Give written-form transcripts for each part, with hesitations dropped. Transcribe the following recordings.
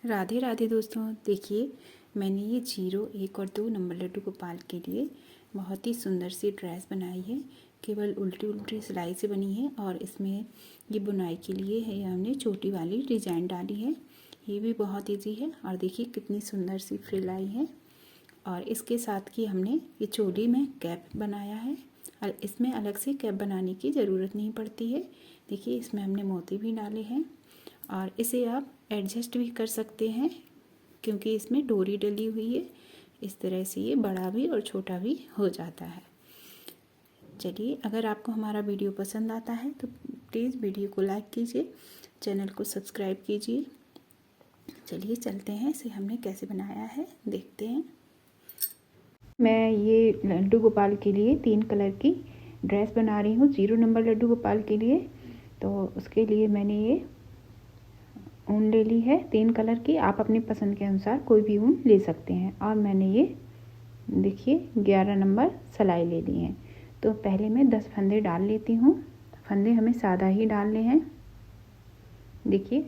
राधे राधे दोस्तों, देखिए मैंने ये 0, 1 और 2 नंबर लड्डू गोपाल के लिए बहुत ही सुंदर सी ड्रेस बनाई है। केवल उल्टी उल्टी सिलाई से बनी है और इसमें ये बुनाई के लिए है हमने छोटी वाली डिज़ाइन डाली है। ये भी बहुत इजी है और देखिए कितनी सुंदर सी फ्रिल आई है। और इसके साथ की हमने ये चोली में कैप बनाया है और इसमें अलग से कैप बनाने की ज़रूरत नहीं पड़ती है। देखिए इसमें हमने मोती भी डाले हैं और इसे आप एडजस्ट भी कर सकते हैं क्योंकि इसमें डोरी डली हुई है। इस तरह से ये बड़ा भी और छोटा भी हो जाता है। चलिए, अगर आपको हमारा वीडियो पसंद आता है तो प्लीज़ वीडियो को लाइक कीजिए, चैनल को सब्सक्राइब कीजिए। चलिए चलते हैं, इसे हमने कैसे बनाया है देखते हैं। मैं ये लड्डू गोपाल के लिए 3 कलर की ड्रेस बना रही हूँ 0 नंबर लड्डू गोपाल के लिए। तो उसके लिए मैंने ये ऊन ले ली है 3 कलर की। आप अपनी पसंद के अनुसार कोई भी ऊन ले सकते हैं। और मैंने ये देखिए 11 नंबर सिलाई ले ली है। तो पहले मैं 10 फंदे डाल लेती हूँ। फंदे हमें सादा ही डालने हैं। देखिए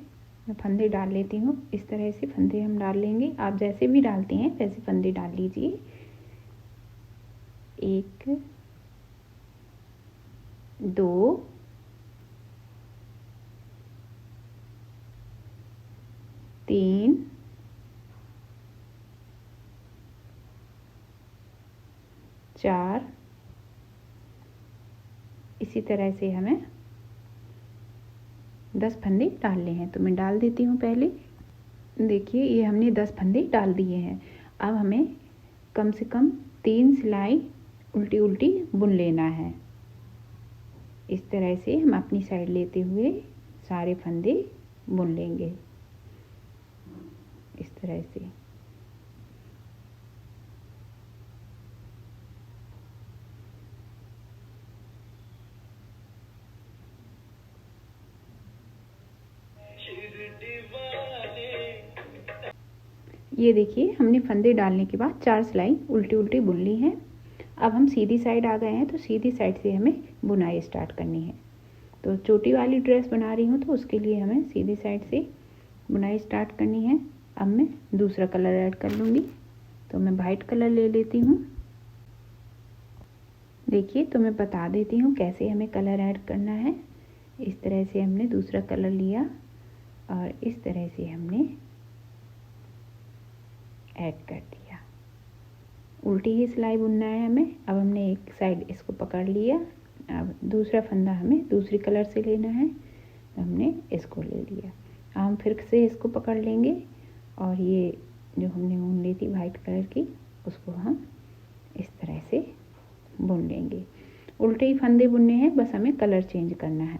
मैं फंदे डाल लेती हूँ। इस तरह से फंदे हम डाल लेंगे। आप जैसे भी डालते हैं वैसे फंदे डाल लीजिए। 1 2 3 4। इसी तरह से हमें 10 फंदे डालने हैं। तो मैं डाल देती हूँ पहले। देखिए ये हमने 10 फंदे डाल दिए हैं। अब हमें कम से कम 3 सिलाई उल्टी उल्टी बुन लेना है। इस तरह से हम अपनी साइड लेते हुए सारे फंदे बुन लेंगे इस तरह से। ये देखिए हमने फंदे डालने के बाद 4 सिलाई उल्टी उल्टी बुन ली हैं। अब हम सीधी साइड आ गए हैं तो सीधी साइड से हमें बुनाई स्टार्ट करनी है। तो छोटी वाली ड्रेस बना रही हूँ तो उसके लिए हमें सीधी साइड से बुनाई स्टार्ट करनी है। अब मैं दूसरा कलर ऐड कर लूँगी। तो मैं वाइट कलर ले लेती हूँ। देखिए तो मैं बता देती हूँ कैसे हमें कलर ऐड करना है। इस तरह से हमने दूसरा कलर लिया और इस तरह से हमने ऐड कर दिया। उल्टी ही सिलाई बुनना है हमें। अब हमने एक साइड इसको पकड़ लिया। अब दूसरा फंदा हमें दूसरी कलर से लेना है। तो हमने इसको ले लिया। अब हम फिर से इसको पकड़ लेंगे और ये जो हमने ऊन ली थी वाइट कलर की उसको हम इस तरह से बुन लेंगे। उल्टे ही फंदे बुनने हैं, बस हमें कलर चेंज करना है।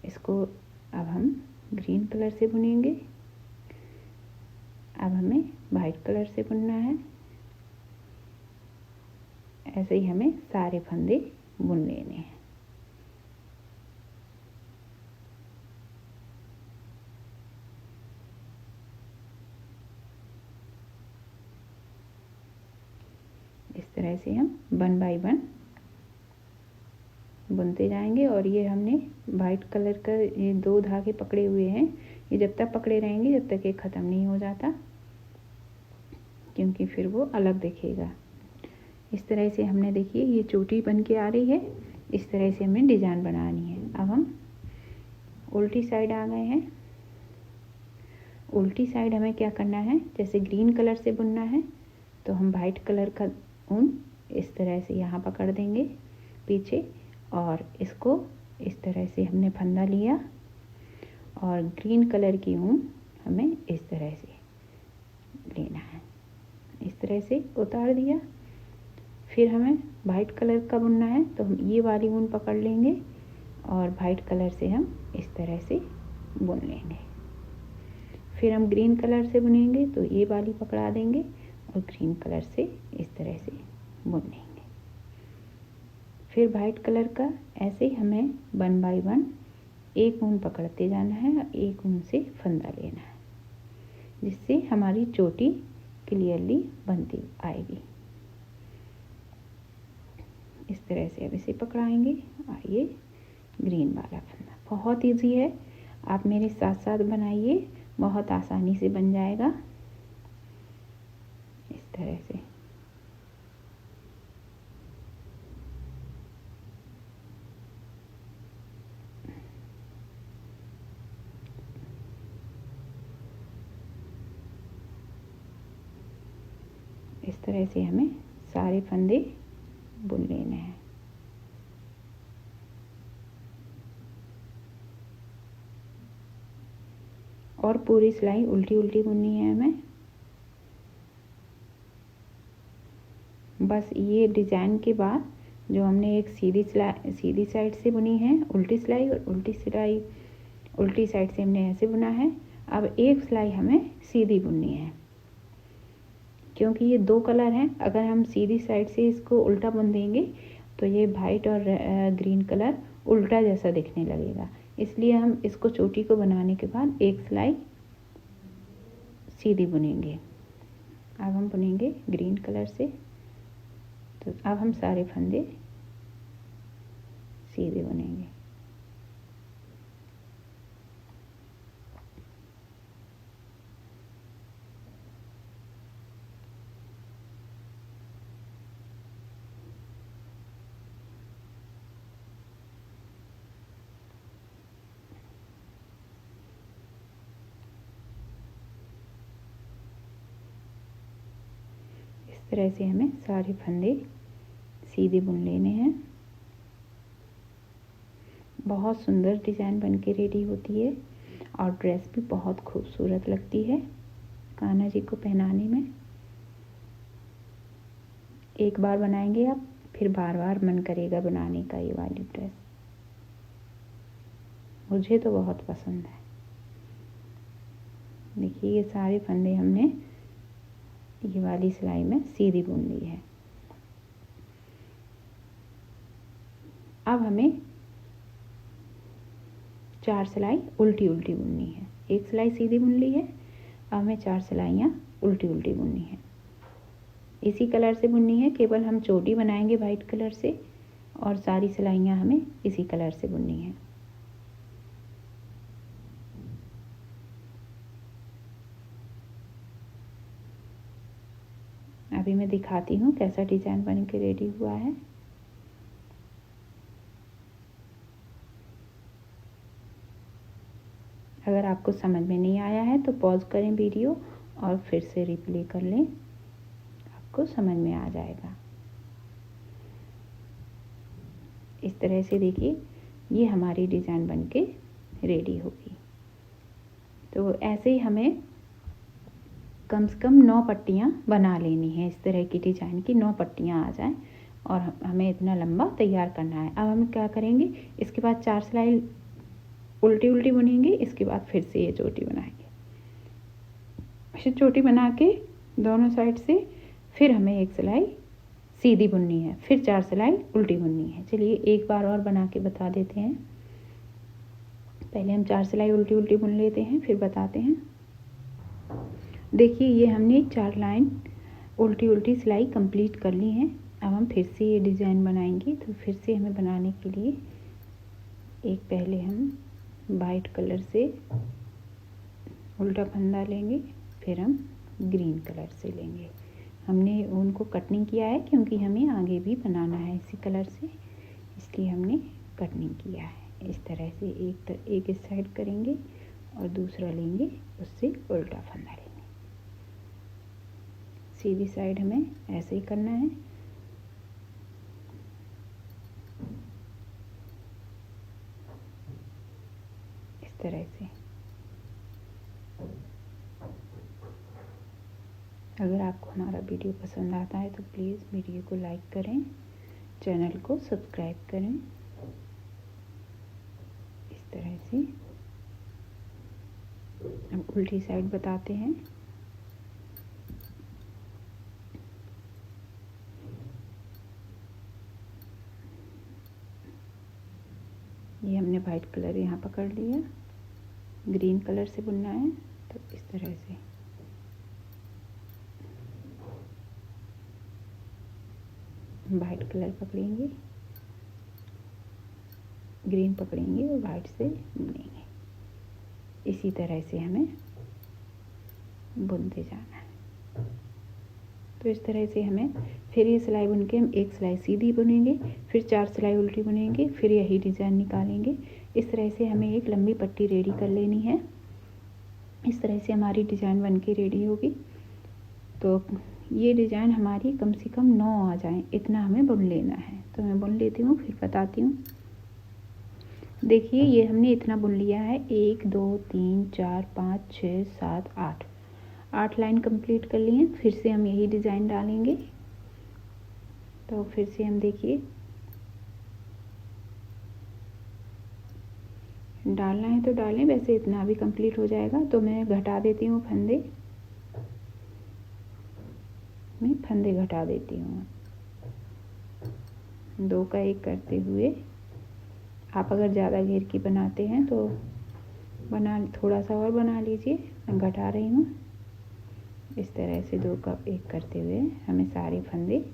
इसको अब हम ग्रीन कलर से बुनेंगे। अब हमें वाइट कलर से बुनना है। ऐसे ही हमें सारे फंदे बुन लेने हैं। इस तरह से हम 1 बाय 1 बुनते जाएंगे। और ये हमने वाइट कलर का ये 2 धागे पकड़े हुए हैं। ये जब तक पकड़े रहेंगे जब तक ये ख़त्म नहीं हो जाता, क्योंकि फिर वो अलग दिखेगा। इस तरह से हमने देखिए ये चोटी बन के आ रही है। इस तरह से हमें डिज़ाइन बनानी है। अब हम उल्टी साइड आ गए हैं। उल्टी साइड हमें क्या करना है, जैसे ग्रीन कलर से बुनना है तो हम वाइट कलर का ऊन इस तरह से यहाँ पकड़ देंगे पीछे और इसको इस तरह से हमने फंदा लिया और ग्रीन कलर की ऊन हमें इस तरह से लेना है। इस तरह से उतार दिया। फिर हमें वाइट कलर का बुनना है तो हम ये वाली ऊन पकड़ लेंगे और वाइट कलर से हम इस तरह से बुन लेंगे। फिर हम ग्रीन कलर से बुनेंगे तो ये वाली पकड़ा देंगे और ग्रीन कलर से इस तरह से बुन लेंगे। फिर वाइट कलर का ऐसे ही हमें 1 बाय 1 एक ऊन पकड़ते जाना है और एक ऊन से फंदा लेना है, जिससे हमारी चोटी क्लियरली बनती आएगी। इस तरह से अब इसे पकड़ाएंगे और ये ग्रीन वाला फंदा। बहुत इजी है, आप मेरे साथ साथ बनाइए बहुत आसानी से बन जाएगा इस तरह से। इस तरह से हमें सारे फंदे बुन लेने हैं। और पूरी सिलाई उल्टी उल्टी बुननी है हमें। बस ये डिज़ाइन के बाद जो हमने एक सीधी साइड से बुनी है उल्टी सिलाई, और उल्टी साइड से हमने ऐसे बुना है। अब एक सिलाई हमें सीधी बुननी है, क्योंकि ये दो कलर हैं। अगर हम सीधी साइड से इसको उल्टा बुन देंगे तो ये वाइट और ग्रीन कलर उल्टा जैसा दिखने लगेगा। इसलिए हम इसको चोटी को बनाने के बाद एक सिलाई सीधी बुनेंगे। अब हम बुनेंगे ग्रीन कलर से। तो अब हम सारे फंदे सीधे बुनेंगे। इस तरह से हमें सारे फंदे सीधे बुन लेने हैं। बहुत सुंदर डिज़ाइन बनके रेडी होती है और ड्रेस भी बहुत खूबसूरत लगती है कान्हा जी को पहनाने में। एक बार बनाएंगे आप, फिर बार बार मन करेगा बनाने का ये वाली ड्रेस। मुझे तो बहुत पसंद है। देखिए ये सारे फंदे हमने ये वाली सिलाई में सीधी बुन ली है। अब हमें 4 सिलाई उल्टी उल्टी बुननी है। एक सिलाई सीधी बुन ली है, अब हमें 4 सिलाइयाँ उल्टी उल्टी बुननी है। इसी कलर से बुननी है, केवल हम चोटी बनाएंगे वाइट कलर से, और सारी सिलाइयाँ हमें इसी कलर से बुननी है। अभी मैं दिखाती हूँ कैसा डिज़ाइन बन के रेडी हुआ है। अगर आपको समझ में नहीं आया है तो पॉज करें वीडियो और फिर से रिप्ले कर लें, आपको समझ में आ जाएगा। इस तरह से देखिए ये हमारी डिज़ाइन बनके रेडी होगी। तो ऐसे ही हमें कम से कम 9 पट्टियाँ बना लेनी है। इस तरह की डिज़ाइन की 9 पट्टियाँ आ जाएं और हमें इतना लंबा तैयार करना है। अब हम क्या करेंगे, इसके बाद 4 सिलाई उल्टी उल्टी बुनेंगे। इसके बाद फिर से ये चोटी बनाएंगे। फिर चोटी बना के दोनों साइड से फिर हमें एक सिलाई सीधी बुननी है, फिर 4 सिलाई उल्टी बुननी है। चलिए एक बार और बना के बता देते हैं। पहले हम 4 सिलाई उल्टी उल्टी बुन लेते हैं, फिर बताते हैं। देखिए ये हमने 4 लाइन उल्टी उल्टी सिलाई कंप्लीट कर ली है। अब हम फिर से ये डिज़ाइन बनाएंगे। तो फिर से हमें बनाने के लिए एक पहले हम वाइट कलर से उल्टा फंदा लेंगे, फिर हम ग्रीन कलर से लेंगे। हमने उनको कटनिंग किया है क्योंकि हमें आगे भी बनाना है इसी कलर से, इसलिए हमने कटनिंग किया है। इस तरह से एक इस साइड करेंगे और दूसरा लेंगे, उससे उल्टा फंदा लेंगे। सीधी साइड हमें ऐसे ही करना है। इस तरह से। अगर आपको हमारा वीडियो पसंद आता है तो प्लीज़ वीडियो को लाइक करें, चैनल को सब्सक्राइब करें। इस तरह से अब उल्टी साइड बताते हैं। ये हमने वाइट कलर यहाँ पकड़ लिया, ग्रीन कलर से बुनना है। तो इस तरह से वाइट कलर पकड़ेंगे, ग्रीन पकड़ेंगे और वाइट से बुनेंगे। इसी तरह से हमें बुनते जाना है। तो इस तरह से हमें फिर ये सिलाई बुन के हम एक सिलाई सीधी बुनेंगे, फिर 4 सिलाई उल्टी बुनेंगे, फिर यही डिज़ाइन निकालेंगे। इस तरह से हमें एक लंबी पट्टी रेडी कर लेनी है। इस तरह से हमारी डिज़ाइन बन के रेडी होगी। तो ये डिज़ाइन हमारी कम से कम 9 आ जाए इतना हमें बुन लेना है। तो मैं बुन लेती हूँ, फिर बताती हूँ। देखिए ये हमने इतना बुन लिया है, 1 2 3 4 5 6 7 8 लाइन कंप्लीट कर ली हैं। फिर से हम यही डिज़ाइन डालेंगे। तो फिर से हम देखिए डालना है तो डालें, वैसे इतना भी कंप्लीट हो जाएगा। तो मैं घटा देती हूँ फंदे, मैं फंदे घटा देती हूँ 2 का 1 करते हुए। आप अगर ज़्यादा घेर की बनाते हैं तो थोड़ा सा और बना लीजिए। मैं घटा रही हूँ। इस तरह से 2 का 1 करते हुए हमें सारे फंदे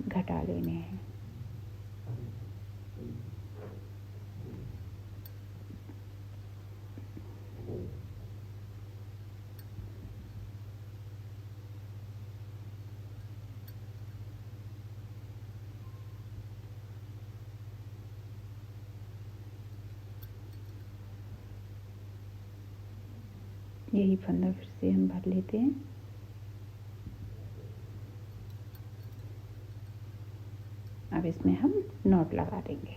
घटा लेने हैं। यही फंदा फिर से हम भर लेते हैं। अब इसमें हम नॉट लगा देंगे।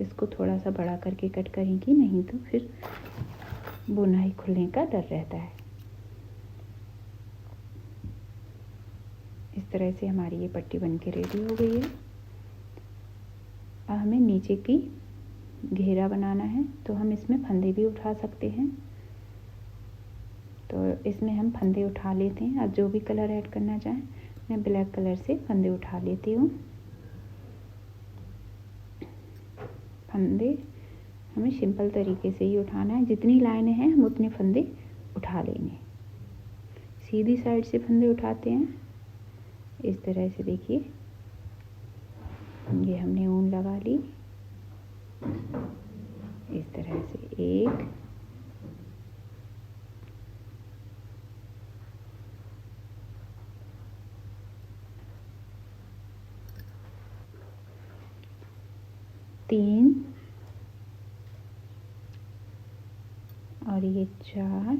इसको थोड़ा सा बड़ा करके कट करेंगी, नहीं तो फिर बुनाई खुलने का डर रहता है। इस तरह से हमारी ये पट्टी बन के रेडी हो गई है। अब हमें नीचे की घेरा बनाना है, तो हम इसमें फंदे भी उठा सकते हैं। तो इसमें हम फंदे उठा लेते हैं। अब जो भी कलर ऐड करना चाहें, मैं ब्लैक कलर से फंदे उठा लेती हूँ। फंदे हमें सिंपल तरीके से ही उठाना है। जितनी लाइनें हैं हम उतने फंदे उठा लेंगे। सीधी साइड से फंदे उठाते हैं। इस तरह से देखिए, ये हमने ऊन लगा ली। इस तरह से 1 3 और ये 4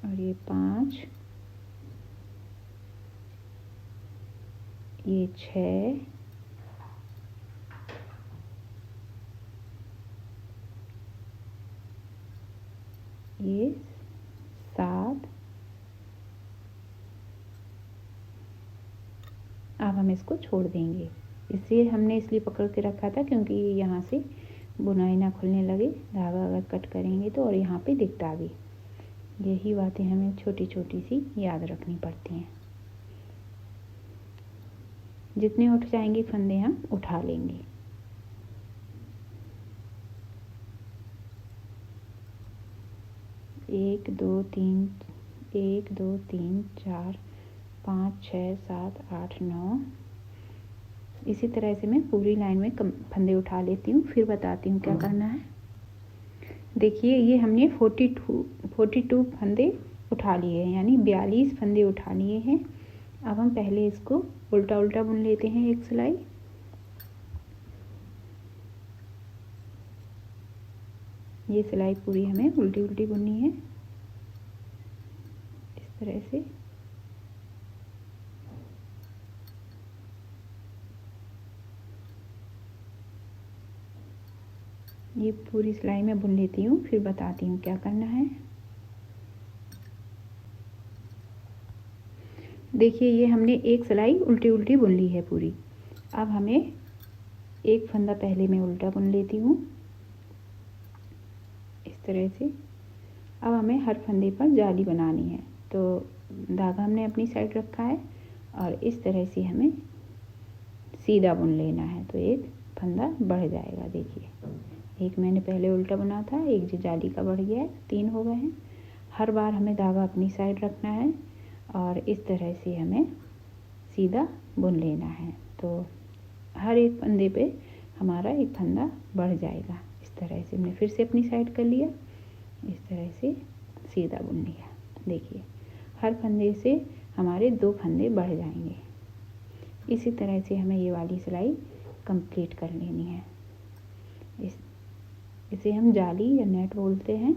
और ये 5, ये 6, ये 7। अब हम इसको छोड़ देंगे। इसलिए हमने इसलिए पकड़ के रखा था क्योंकि यहाँ से बुनाई ना खुलने लगे। धागा अगर कट करेंगे तो और यहाँ पे दिखता भी। यही बातें हमें छोटी छोटी सी याद रखनी पड़ती हैं। जितने उठ जाएंगे फंदे हम उठा लेंगे। एक दो तीन 1 2 3 4 5 6 7 8 9। इसी तरह से मैं पूरी लाइन में फंदे उठा लेती हूँ। फिर बताती हूँ क्या करना है। देखिए ये हमने 42 फंदे उठा लिए हैं, यानी 42 फंदे उठा लिए हैं। अब हम पहले इसको उल्टा उल्टा बुन लेते हैं एक सिलाई। ये सिलाई पूरी हमें उल्टी उल्टी बुननी है, इस तरह से। ये पूरी सिलाई में बुन लेती हूँ, फिर बताती हूँ क्या करना है। देखिए ये हमने एक सिलाई उल्टी उल्टी बुन ली है पूरी। अब हमें एक फंदा पहले मैं उल्टा बुन लेती हूँ इस तरह से। अब हमें हर फंदे पर जाली बनानी है। तो धागा हमने अपनी साइड रखा है और इस तरह से हमें सीधा बुन लेना है, तो एक फंदा बढ़ जाएगा। देखिए एक मैंने पहले उल्टा बुना था, एक जो जाली का बढ़ गया है, 3 हो गए हैं। हर बार हमें धागा अपनी साइड रखना है और इस तरह से हमें सीधा बुन लेना है। तो हर एक फंदे पे हमारा एक फंदा बढ़ जाएगा। इस इस तरह से हमने फिर से अपनी साइड कर लिया, इस तरह से सीधा बुन लिया। देखिए हर फंदे से हमारे 2 फंदे बढ़ जाएंगे। इसी तरह से हमें ये वाली सिलाई कंप्लीट कर लेनी है। इसे हम जाली या नेट बोलते हैं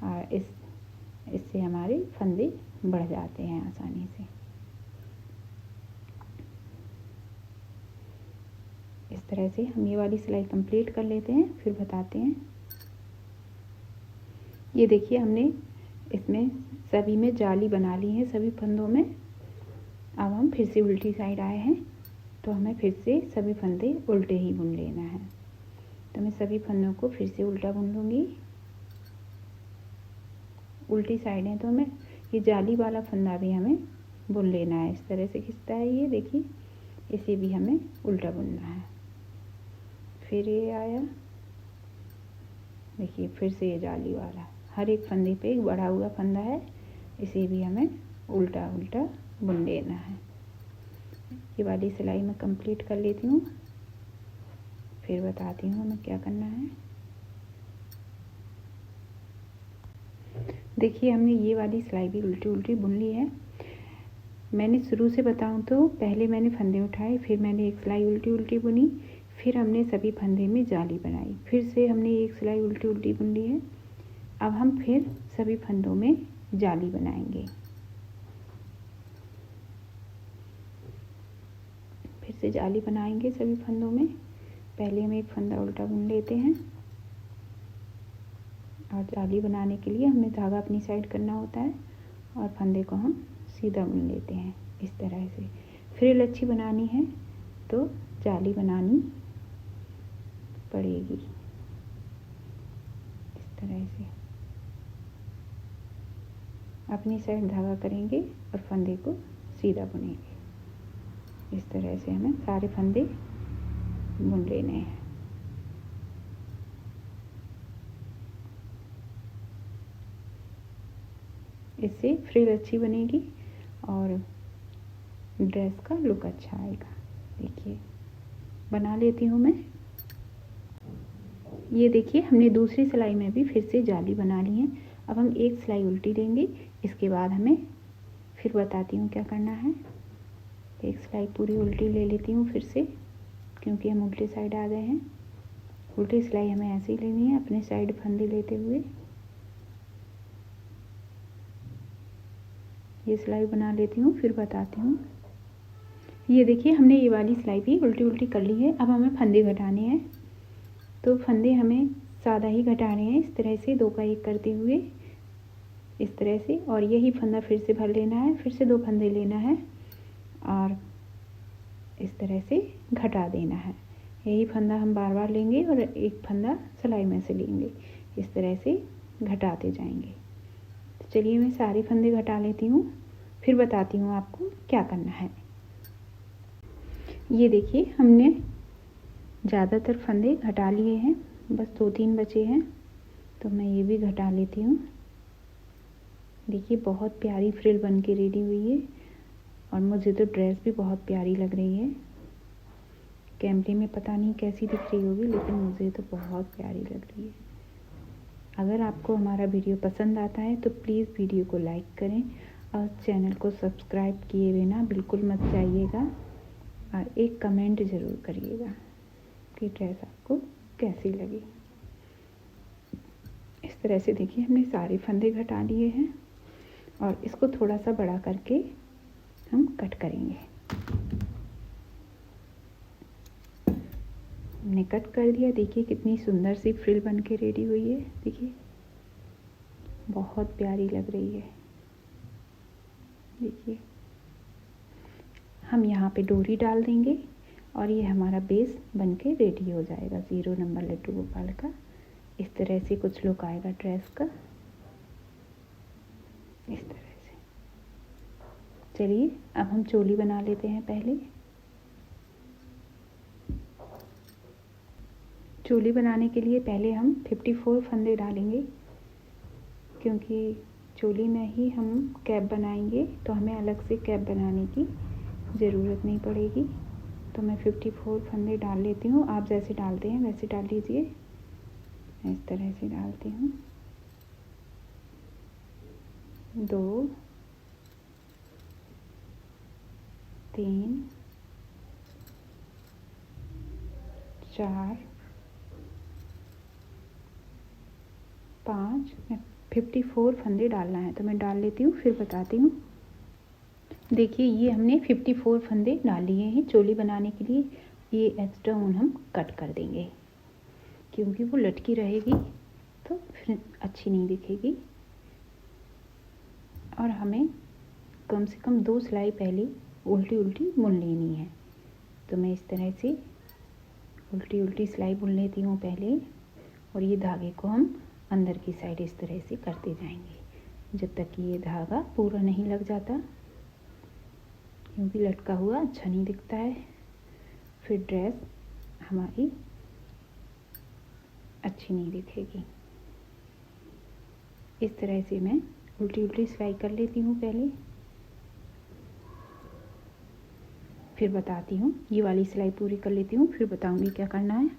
और इससे हमारे फंदे बढ़ जाते हैं आसानी से। इस तरह से हम ये वाली सिलाई कंप्लीट कर लेते हैं, फिर बताते हैं। ये देखिए हमने इसमें सभी में जाली बना ली है, सभी फंदों में। अब हम फिर से उल्टी साइड आए हैं, तो हमें फिर से सभी फंदे उल्टे ही बुन लेना है। तो मैं सभी फंदों को फिर से उल्टा बुन लूँगी। उल्टी साइड है तो हमें ये जाली वाला फंदा भी हमें बुन लेना है। इस तरह से खिंचता है ये, देखिए इसे भी हमें उल्टा बुनना है। फिर ये आया, देखिए फिर से ये जाली वाला, हर एक फंदे पे एक बढ़ा हुआ फंदा है, इसे भी हमें उल्टा उल्टा बुन लेना है। ये वाली सिलाई मैं कंप्लीट कर लेती हूँ, फिर बताती हूँ हमें क्या करना है। देखिए हमने ये वाली सिलाई भी उल्टी उल्टी बुन ली है। मैंने शुरू से बताऊँ तो पहले मैंने फंदे उठाए, फिर मैंने एक सिलाई उल्टी उल्टी बुनी, फिर हमने सभी फंदे में जाली बनाई, फिर से हमने एक सिलाई उल्टी उल्टी बुन ली है। अब हम फिर सभी फंदों में जाली बनाएंगे। फिर से जाली बनाएंगे सभी फंदों में। पहले हम एक फंदा उल्टा बुन लेते हैं और जाली बनाने के लिए हमें धागा अपनी साइड करना होता है और फंदे को हम सीधा बुन लेते हैं। इस तरह से फ्रिल अच्छी बनानी है तो जाली बनानी पड़ेगी। इस तरह से अपनी साइड धागा करेंगे और फंदे को सीधा बुनेंगे। इस तरह से हमें सारे फंदे बुन लेने हैं। इससे फ्रिल अच्छी बनेगी और ड्रेस का लुक अच्छा आएगा। देखिए बना लेती हूँ मैं। ये देखिए हमने दूसरी सिलाई में भी फिर से जाली बना ली है। अब हम एक सिलाई उल्टी देंगे, इसके बाद हमें फिर बताती हूँ क्या करना है। एक सिलाई पूरी उल्टी ले लेती हूँ फिर से, क्योंकि हम उल्टी साइड आ गए हैं। उल्टी सिलाई हमें ऐसे ही लेनी है, अपने साइड फंदे लेते हुए। ये सिलाई बना लेती हूँ, फिर बताती हूँ। ये देखिए हमने ये वाली सिलाई भी उल्टी उल्टी कर ली है। अब हमें फंदे घटाने हैं, तो फंदे हमें सादा ही घटाने हैं, इस तरह से 2 का 1 करते हुए, इस तरह से। और यही फंदा फिर से भर लेना है, फिर से 2 फंदे लेना है और इस तरह से घटा देना है। यही फंदा हम बार बार लेंगे और एक फंदा सिलाई में से लेंगे, इस तरह से घटाते जाएंगे। तो चलिए मैं सारे फंदे घटा लेती हूँ, फिर बताती हूँ आपको क्या करना है। ये देखिए हमने ज़्यादातर फंदे घटा लिए हैं, बस 2-3 बचे हैं, तो मैं ये भी घटा लेती हूँ। देखिए बहुत प्यारी फ्रिल बन के रेडी हुई है और मुझे तो ड्रेस भी बहुत प्यारी लग रही है। कैमरे में पता नहीं कैसी दिख रही होगी, लेकिन मुझे तो बहुत प्यारी लग रही है। अगर आपको हमारा वीडियो पसंद आता है तो प्लीज़ वीडियो को लाइक करें और चैनल को सब्सक्राइब किए बिना बिल्कुल मत जाइएगा और एक कमेंट ज़रूर करिएगा कि ड्रेस आपको कैसी लगी। इस तरह से देखिए हमने सारे फंदे घटा लिए हैं और इसको थोड़ा सा बड़ा करके हम कट करेंगे। हमने कट कर दिया। देखिए कितनी सुंदर सी फ्रिल बन के रेडी हुई है। देखिए बहुत प्यारी लग रही है। देखिए हम यहाँ पे डोरी डाल देंगे और ये हमारा बेस बन के रेडी हो जाएगा 0 नंबर लड्डू गोपाल का। इस तरह से कुछ लुक आएगा ड्रेस का, इस तरह से। चलिए अब हम चोली बना लेते हैं। पहले चोली बनाने के लिए पहले हम 54 फंदे डालेंगे, क्योंकि चोली में ही हम कैप बनाएंगे, तो हमें अलग से कैप बनाने की ज़रूरत नहीं पड़ेगी। तो मैं 54 फंदे डाल लेती हूँ। आप जैसे डालते हैं वैसे डाल लीजिए। इस तरह से डालती हूँ। 2 3 4 5 54 फंदे डालना है तो मैं डाल लेती हूँ, फिर बताती हूँ। देखिए ये हमने 54 फंदे डाल लिए हैं चोली बनाने के लिए। ये एक्स्ट्रा ऊन हम कट कर देंगे क्योंकि वो लटकी रहेगी तो फिर अच्छी नहीं दिखेगी। और हमें कम से कम 2 सिलाई पहले उल्टी उल्टी बुन लेनी है। तो मैं इस तरह से उल्टी उल्टी सिलाई बुन लेती हूँ पहले, और ये धागे को हम अंदर की साइड इस तरह से करते जाएंगे जब तक कि ये धागा पूरा नहीं लग जाता, क्योंकि लटका हुआ अच्छा नहीं दिखता है, फिर ड्रेस हमारी अच्छी नहीं दिखेगी। इस तरह से मैं उल्टी उल्टी सिलाई कर लेती हूँ पहले, फिर बताती हूँ। ये वाली सिलाई पूरी कर लेती हूँ, फिर बताऊँगी क्या करना है।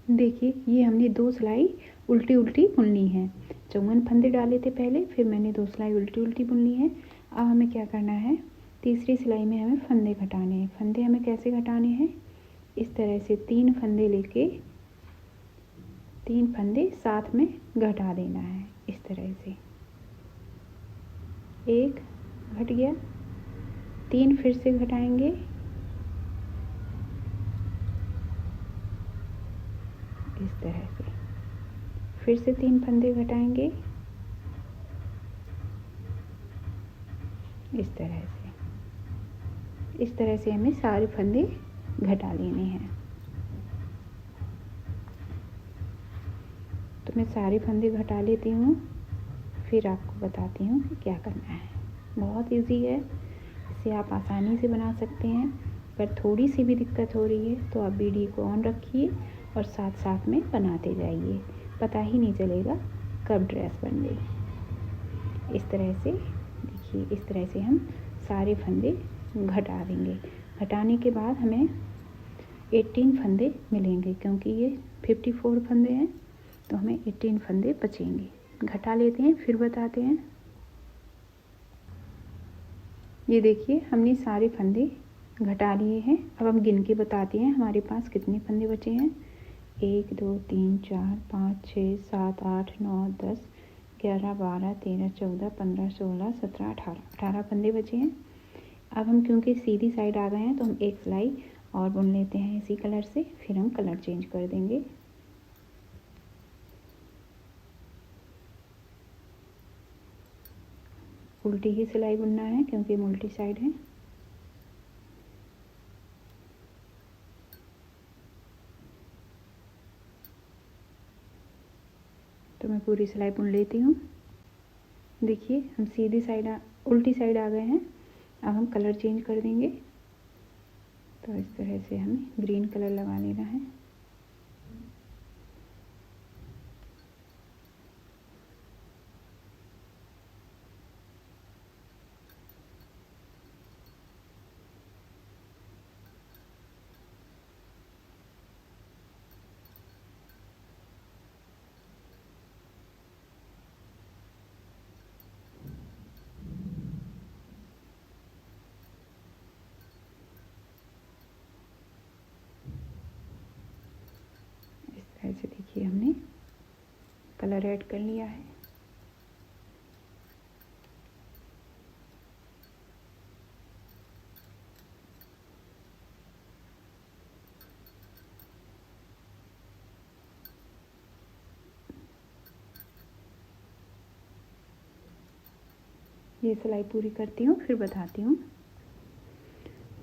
देखिए ये हमने 2 सिलाई उल्टी उल्टी बुन ली है। 54 फंदे डाले थे पहले, फिर मैंने 2 सिलाई उल्टी उल्टी बुन ली है। अब हमें क्या करना है, तीसरी सिलाई में हमें फंदे घटाने हैं। फंदे हमें कैसे घटाने हैं, इस तरह से 3 फंदे लेके 3 फंदे साथ में घटा देना है। इस तरह से 1 घट गया, 3 फिर से घटाएंगे, इस तरह से फिर से 3 फंदे घटाएंगे, इस तरह से हमें सारे फंदे घटा लेने हैं। तो मैं सारे फंदे घटा लेती हूँ, फिर आपको बताती हूँ कि क्या करना है। बहुत इजी है, इसे आप आसानी से बना सकते हैं। अगर थोड़ी सी भी दिक्कत हो रही है तो आप वीडियो को ऑन रखिए और साथ साथ में बनाते जाइए, पता ही नहीं चलेगा कब ड्रेस बन गई। इस तरह से देखिए, इस तरह से हम सारे फंदे घटा देंगे। घटाने के बाद हमें 18 फंदे मिलेंगे, क्योंकि ये 54 फंदे हैं तो हमें 18 फंदे बचेंगे। घटा लेते हैं, फिर बताते हैं। ये देखिए हमने सारे फंदे घटा लिए हैं। अब हम गिन के बताते हैं हमारे पास कितने फंदे बचे हैं। 1 2 3 4 5 6 7 8 9 10 11 12 13 14 15 16 17 18 फंदे बचे हैं। अब हम क्योंकि सीधी साइड आ गए हैं तो हम एक सिलाई और बुन लेते हैं इसी कलर से, फिर हम कलर चेंज कर देंगे। उल्टी ही सिलाई बुनना है क्योंकि हम उल्टी साइड है। तो मैं पूरी सिलाई बुन लेती हूँ। देखिए हम सीधी साइड उल्टी साइड आ गए हैं। अब हम कलर चेंज कर देंगे। तो इस तरह से हमें ग्रीन कलर लगा लेना है। ऐसे देखिए हमने कलर ऐड कर लिया है। ये सिलाई पूरी करती हूँ, फिर बताती हूँ।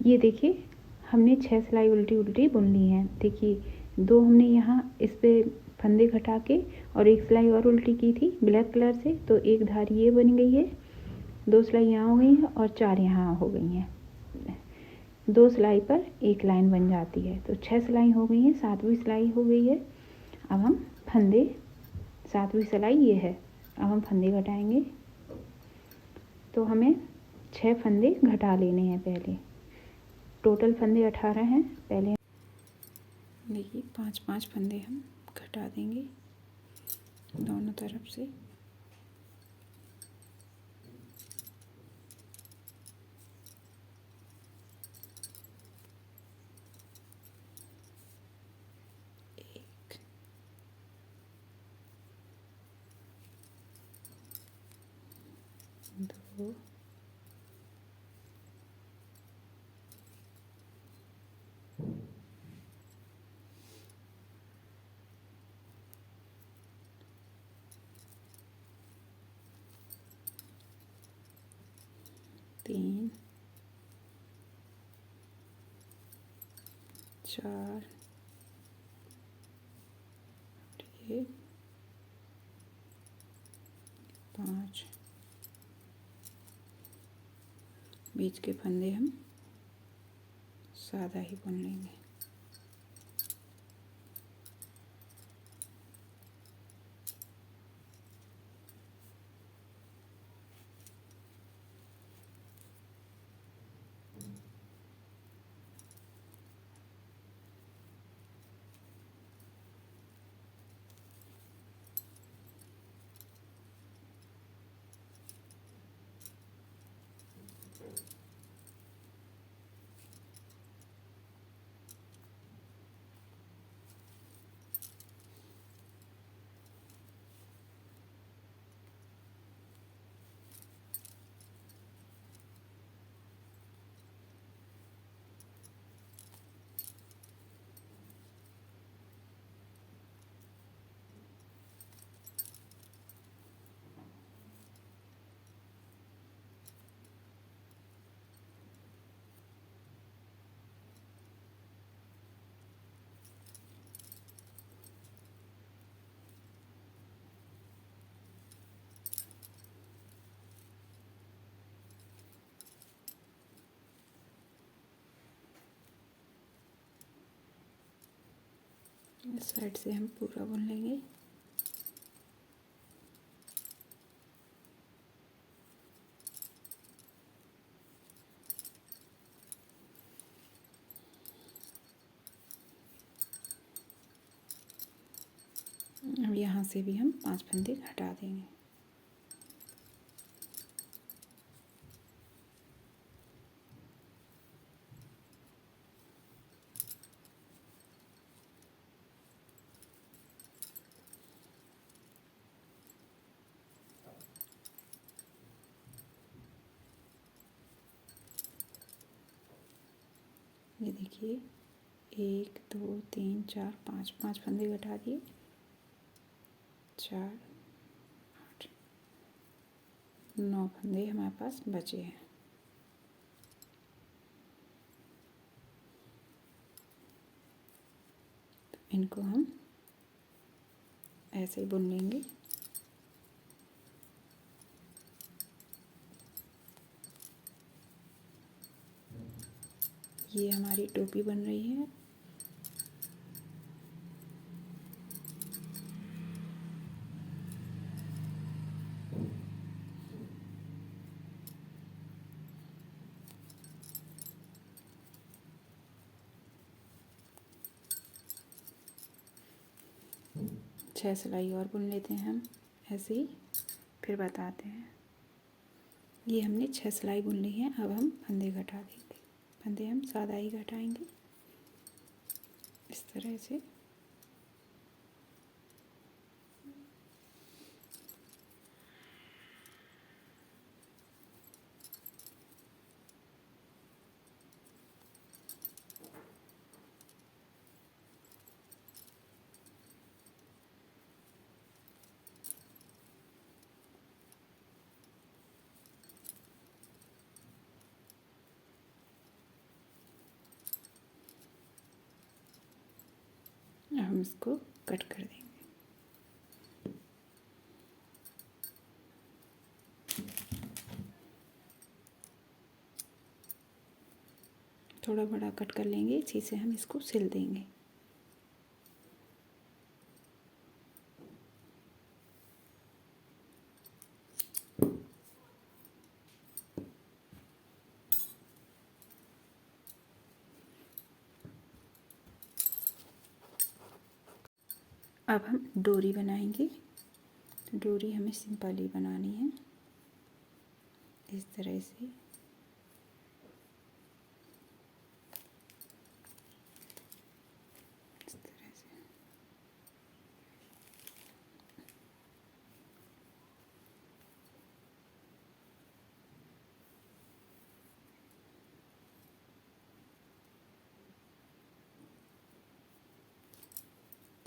ये देखिए हमने 6 सिलाई उल्टी उल्टी बुन ली हैं। देखिए 2 हमने यहाँ इस पे फंदे घटा के और एक सिलाई और उल्टी की थी ब्लैक कलर से, तो एक धारी ये बन गई है, 2 सिलाई यहाँ हो गई है और 4 यहाँ हो गई हैं। 2 सिलाई पर एक लाइन बन जाती है, तो 6 सिलाई हो गई है, 7वीं सिलाई हो गई है। अब हम फंदे 7वीं सिलाई ये है। अब हम फंदे घटाएंगे, तो हमें 6 फंदे घटा लेने हैं पहले। टोटल फंदे 18 हैं। पहले देखिए 5 5 फंदे हम घटा देंगे। दोनों तरफ से। एक, दो, तीन, चार, ये पाँच। बीच के फंदे हम सादा ही बुन लेंगे। इस साइड से हम पूरा बुन लेंगे। अब यहाँ से भी हम 5 फंदे हटा देंगे। ये देखिए 1 2 3 4 5 5 फंदे घटा दिए। 4 8 9 फंदे हमारे पास बचे हैं। तो इनको हम ऐसे ही बुन लेंगे। ये हमारी टोपी बन रही है। छह सिलाई और बुन लेते हैं हम ऐसे ही, फिर बताते हैं। ये हमने 6 सिलाई बुन ली है। अब हम फंदे घटा देंगे। फंदे हम सादा ही घटाएंगे इस तरह से। हम इसको कट कर देंगे। थोड़ा बड़ा कट कर लेंगे, इसी से हम इसको सिल देंगे। अब हम डोरी बनाएंगे। तो डोरी हमें सिंपल ही बनानी है, इस तरह से। इस तरह से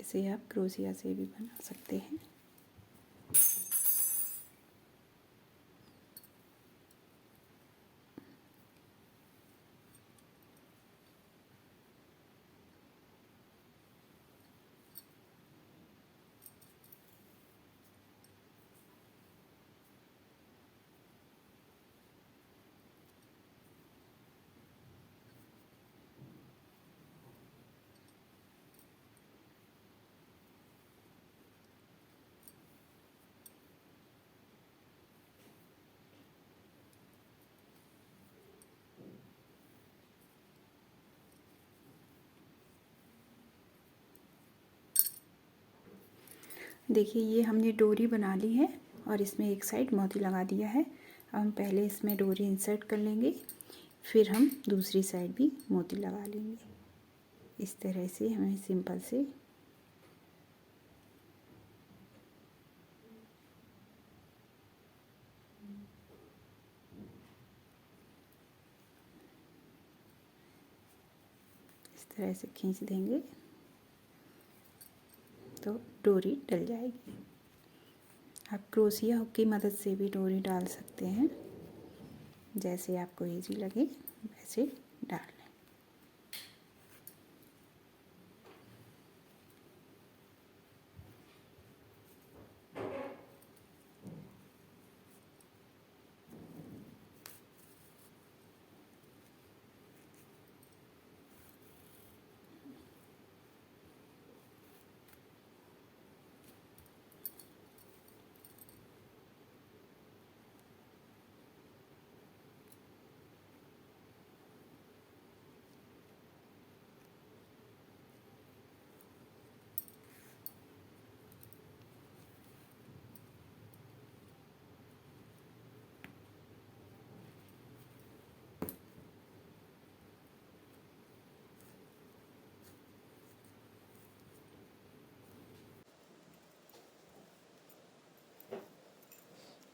इसे आप क्रोशिया से भी बना सकते हैं। देखिए ये हमने डोरी बना ली है और इसमें एक साइड मोती लगा दिया है। अब हम पहले इसमें डोरी इंसर्ट कर लेंगे, फिर हम दूसरी साइड भी मोती लगा लेंगे। इस तरह से हमें सिंपल से इस तरह से खींच देंगे तो डोरी डल जाएगी। आप क्रोशिया हुक की मदद से भी डोरी डाल सकते हैं, जैसे आपको इजी लगे वैसे डाल लें।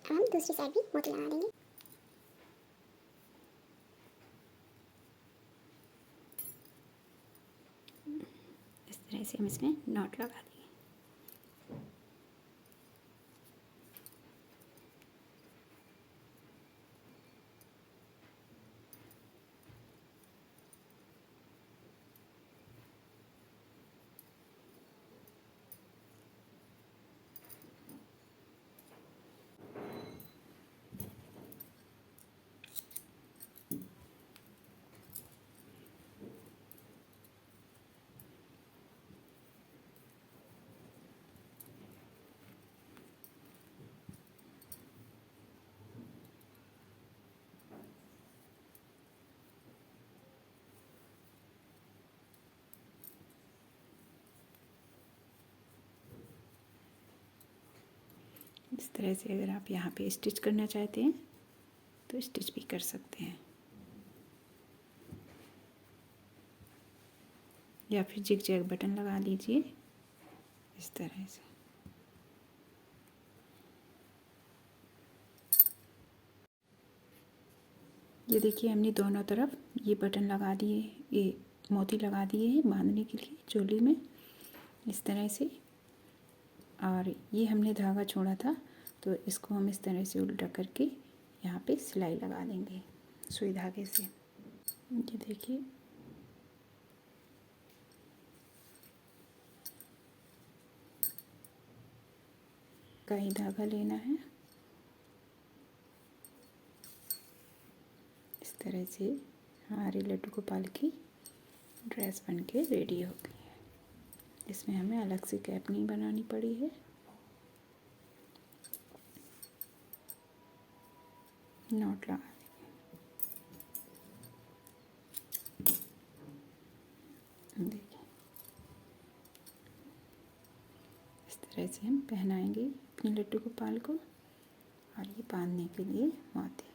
हम दूसरी साइड भी मोती लगा देंगे। इस तरह से हम इसमें नॉट लगा देंगे। इस तरह से अगर आप यहाँ पे स्टिच करना चाहते हैं तो स्टिच भी कर सकते हैं, या फिर जिग जैग बटन लगा लीजिए इस तरह से। ये देखिए हमने दोनों तरफ ये बटन लगा दिए, ये मोती लगा दिए हैं बांधने के लिए चोली में, इस तरह से। और ये हमने धागा छोड़ा था तो इसको हम इस तरह से उल्टा करके यहाँ पे सिलाई लगा देंगे सुई धागे से। ये देखिए कहीं धागा लेना है, इस तरह से हमारे लड्डू गोपाल की ड्रेस बन के रेडी हो गई है। इसमें हमें अलग से कैप नहीं बनानी पड़ी है। नॉट लगा देंगे, देखिए इस तरह से हम पहनाएंगे अपने लड्डू गोपाल को। और ये बांधने के लिए मोती।